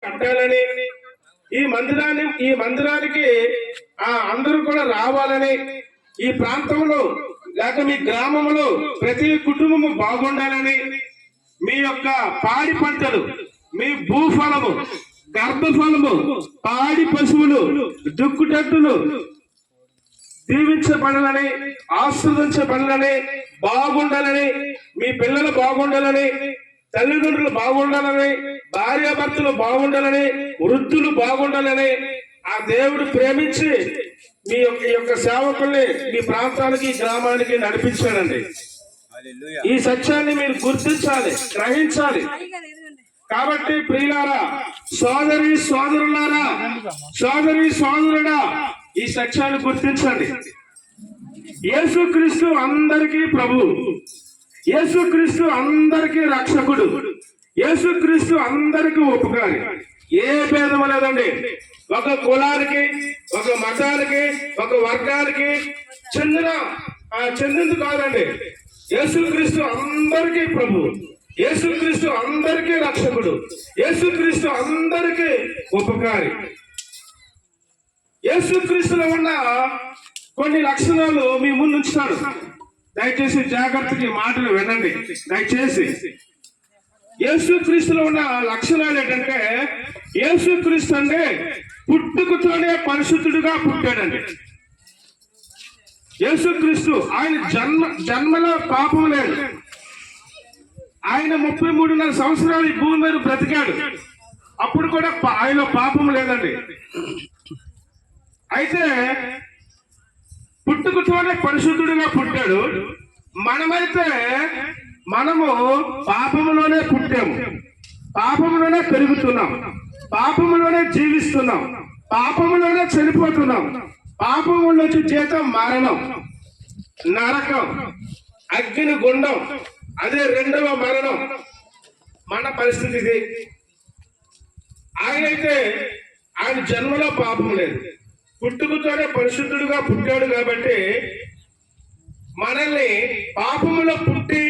కట్టాలని ఈ మందిరానికి అందరూ కూడా రావాలని, ఈ ప్రాంతంలో లేక మీ గ్రామంలో ప్రతి కుటుంబము బాగుండాలని, మీ యొక్క పాడి పంటలు, మీ భూఫలము, గర్భఫలము, పాడి పశువులు, దుక్కుటట్టులు దీవించబడాలని, ఆస్వాదించబడాలని, బాగుండాలని, మీ పిల్లలు బాగుండాలని, తల్లిదండ్రులు బాగుండాలని, భార్యాభర్తలు బాగుండాలని, వృద్ధులు బాగుండాలని ఆ దేవుడు ప్రేమించి మీ యొక్క సేవకుల్ని మీ ప్రాంతానికి, గ్రామానికి నడిపించాడండి. ఈ సత్యాన్ని మీరు గుర్తించాలి, గ్రహించాలి. కాబట్టి ప్రియులారా, సోదరి సోదరుడా, ఈ సత్యాన్ని గుర్తించండి. యేసుక్రీస్తు అందరికీ ప్రభు, యేసుక్రీస్తు అందరికీ రక్షకుడు, యేసుక్రీస్తు అందరికీ ఉపకారి. ఏ భేదం లేదండి. ఒక కులానికి, ఒక మతానికి, ఒక వర్గానికి చెందింది కాదండి. యేసుక్రీస్తు అందరికీ ప్రభు, యేసుక్రీస్తు అందరికీ రక్షకుడు, యేసుక్రీస్తు అందరికీ ఉపకారి. యేసుక్రీస్తులో ఉన్న కొన్ని లక్షణాలు మీ ముందు ఉంచుతాడు. దయచేసి జాగ్రత్తగా ఈ మాటలు వినండి. దయచేసి యేసుక్రీస్తులో ఉన్న లక్షణాలు ఏంటంటే, యేసుక్రీస్తు అంటే పుట్టుకతోనే పరిశుద్ధుడిగా పుట్టాడండి. యేసుక్రీస్తు ఆయన జన్మలో పాపం లేదు. ఆయన 33.5 సంవత్సరాలు ఈ భూమి మీద బ్రతికాడు. అప్పుడు కూడా ఆయన పాపం లేదండి. అయితే పుట్టుకతోనే పరిశుద్ధుడిగా పుట్టాడు. మనము పాపములోనే పుట్టాము, పాపములోనే పెరుగుతున్నాం, పాపములోనే జీవిస్తున్నాం, పాపములోనే చనిపోతున్నాం. పాపములో జీతం మరణం, నరకం, అగ్ని గుండం, అదే రెండవ మరణం. మన పరిస్థితి ఇది. ఆయన జన్మలో పాపం లేదు, పుట్టుకతోనే పరిశుద్ధుడుగా పుట్టాడు. కాబట్టి మనల్ని పాపములో పుట్టి,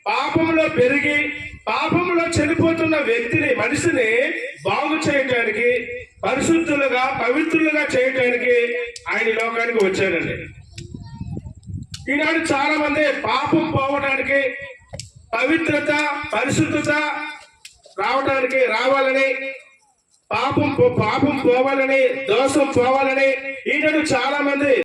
పాపములో పెరిగి, పాపములో చనిపోతున్న మనిషిని బాగు చేయటానికి, పరిశుద్ధులుగా, పవిత్రులుగా చేయటానికి ఆయన లోకానికి వచ్చాడండి. ఈనాడు చాలా మంది పాపం పోవడానికి, పవిత్రత, పరిశుద్ధత రావాలని, పాపం పోవాలని, దోషం పోవాలని ఈనాడు చాలా మంది